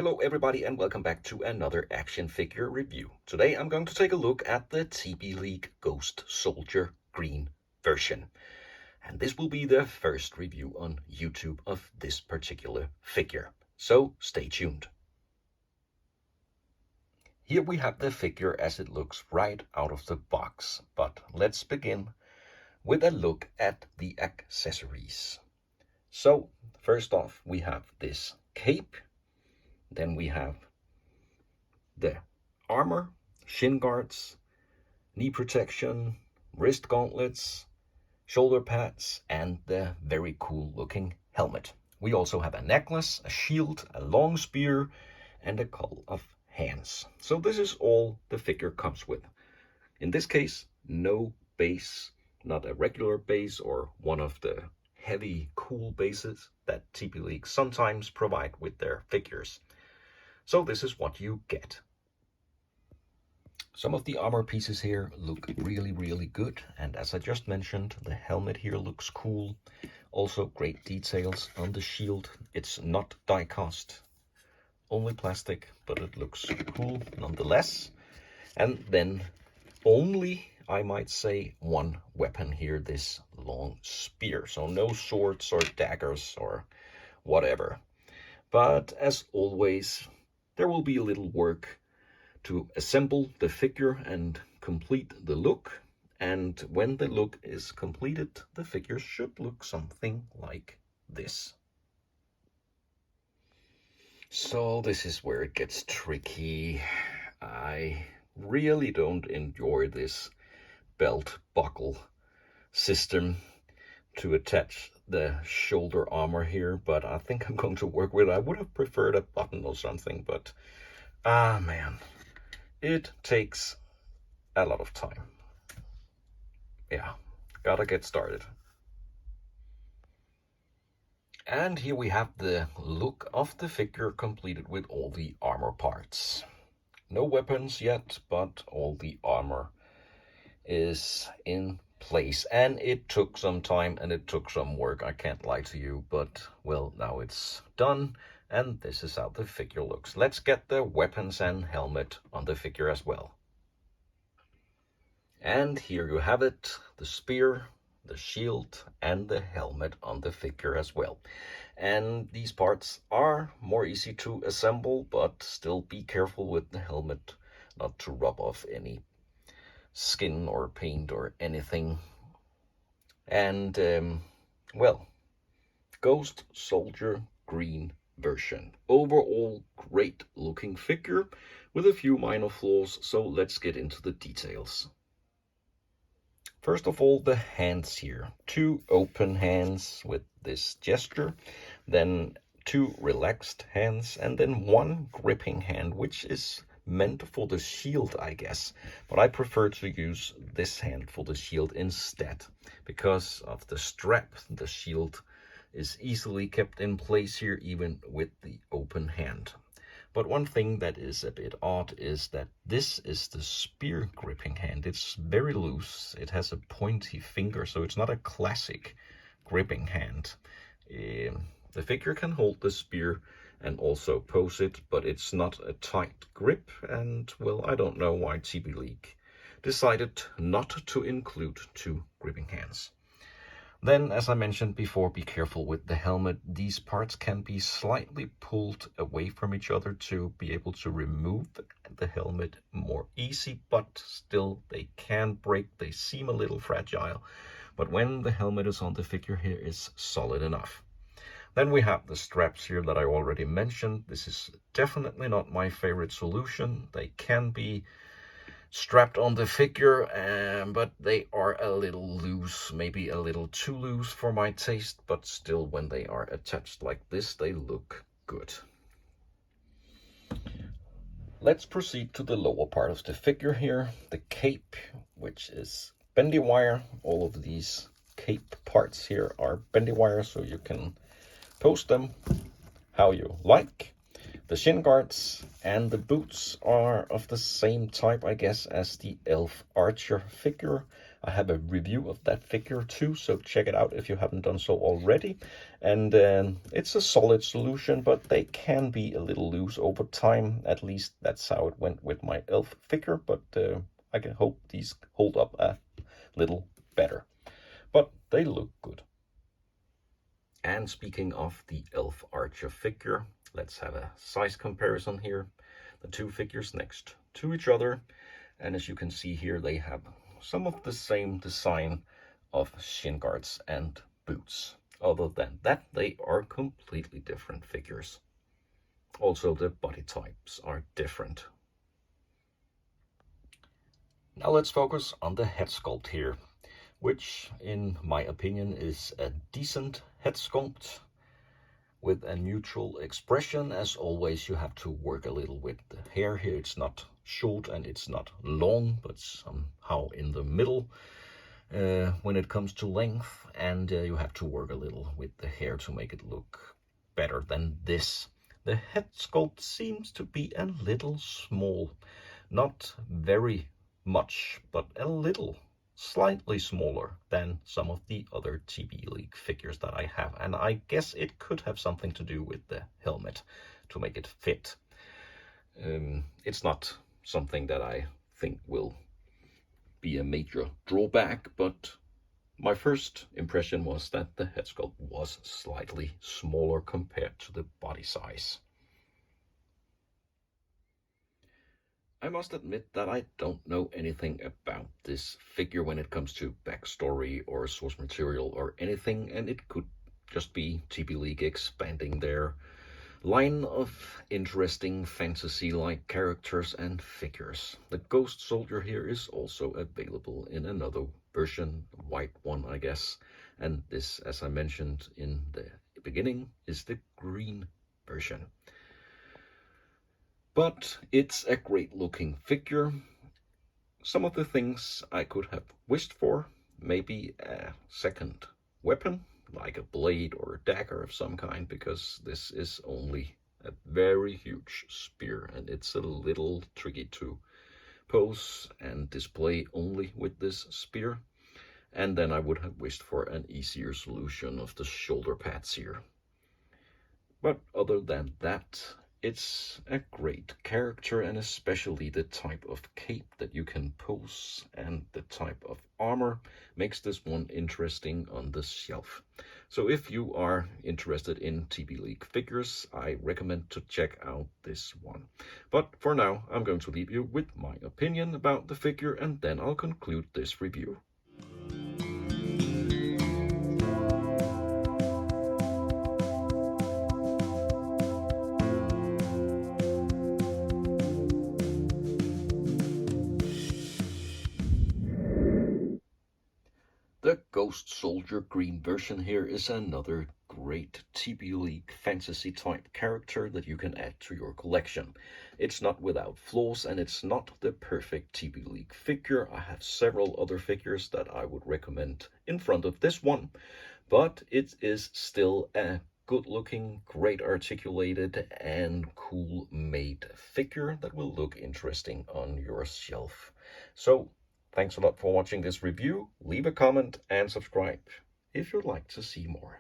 Hello everybody and welcome back to another action figure review. Today I'm going to take a look at the TBLeague Ghost Soldier Green version. And this will be the first review on YouTube of this particular figure. So stay tuned. Here we have the figure as it looks right out of the box. But let's begin with a look at the accessories. So first off we have this cape. Then we have the armor, shin guards, knee protection, wrist gauntlets, shoulder pads, and the very cool looking helmet. We also have a necklace, a shield, a long spear, and a couple of hands. So this is all the figure comes with. In this case, no base, not a regular base or one of the heavy cool bases that TBLeague sometimes provide with their figures. So this is what you get. Some of the armor pieces here look really good, and as I just mentioned, the helmet here looks cool. Also great details on the shield. It's not die cast, only plastic, but it looks cool nonetheless. And then only, I might say, one weapon here, this long spear. So no swords or daggers or whatever. But as always, there will be a little work to assemble the figure and complete the look. And when the look is completed, the figure should look something like this. So this is where it gets tricky. I really don't enjoy this belt buckle system to attach the shoulder armor here, but I think I'm going to work with it. I would have preferred a button or something, but man, it takes a lot of time. Yeah, gotta get started. And here we have the look of the figure completed with all the armor parts. No weapons yet, but all the armor is in place, and it took some time and it took some work, I can't lie to you, but well, now it's done and this is how the figure looks. Let's get the weapons and helmet on the figure as well. And here you have it, the spear, the shield, and the helmet on the figure as well. And these parts are more easy to assemble, but still be careful with the helmet not to rub off any skin or paint or anything. And well, Ghost Soldier Green version. Overall great looking figure with a few minor flaws, so let's get into the details. First of all, the hands here. 2 open hands with this gesture, then 2 relaxed hands, and then 1 gripping hand, which is meant for the shield, I guess, but I prefer to use this hand for the shield instead. Because of the strap, the shield is easily kept in place here, even with the open hand. But one thing that is a bit odd is that this is the spear gripping hand. It's very loose, it has a pointy finger, so it's not a classic gripping hand. The figure can hold the spear and also pose it, but it's not a tight grip, and well, I don't know why TBLeague decided not to include 2 gripping hands. Then, as I mentioned before, be careful with the helmet. These parts can be slightly pulled away from each other to be able to remove the helmet more easy, but still they can break. They seem a little fragile, but when the helmet is on the figure here, it's solid enough. Then we have the straps here that I already mentioned. This is definitely not my favorite solution. They can be strapped on the figure, but they are a little loose, maybe a little too loose for my taste, but still when they are attached like this, they look good. Let's proceed to the lower part of the figure here, the cape, which is bendy wire. All of these cape parts here are bendy wire, so you can post them how you like. The shin guards and the boots are of the same type, I guess, as the elf archer figure. I have a review of that figure too, so check it out if you haven't done so already. And it's a solid solution, but they can be a little loose over time. At least that's how it went with my elf figure, but I can hope these hold up a little better. But they look good. And speaking of the elf archer figure, let's have a size comparison here. The two figures next to each other, and as you can see here, they have some of the same design of shin guards and boots. Other than that, they are completely different figures. Also, the body types are different. Now let's focus on the head sculpt here, which in my opinion is a decent head sculpt with a neutral expression. As always, you have to work a little with the hair here. It's not short and it's not long, but somehow in the middle when it comes to length, and you have to work a little with the hair to make it look better than this. The head sculpt seems to be a little small, not very much, but a little, slightly smaller than some of the other TBLeague figures that I have, and I guess it could have something to do with the helmet to make it fit. It's not something that I think will be a major drawback, but my first impression was that the head sculpt was slightly smaller compared to the body size. I must admit that I don't know anything about this figure when it comes to backstory or source material or anything, and it could just be TBLeague expanding their line of interesting fantasy-like characters and figures. The Ghost Soldier here is also available in another version, white one I guess, and this, as I mentioned in the beginning, is the green version. But it's a great looking figure. Some of the things I could have wished for, maybe a second weapon, like a blade or a dagger of some kind, because this is only a very huge spear and it's a little tricky to pose and display only with this spear. And then I would have wished for an easier solution of the shoulder pads here. But other than that, it's a great character, and especially the type of cape that you can pose and the type of armor makes this one interesting on the shelf. So if you are interested in TBLeague figures, I recommend to check out this one. But for now, I'm going to leave you with my opinion about the figure, and then I'll conclude this review. The Ghost Soldier green version here is another great TBLeague fantasy type character that you can add to your collection. It's not without flaws and it's not the perfect TBLeague figure. I have several other figures that I would recommend in front of this one, but it is still a good looking, great articulated and cool made figure that will look interesting on your shelf. So thanks a lot for watching this review. Leave a comment and subscribe if you'd like to see more.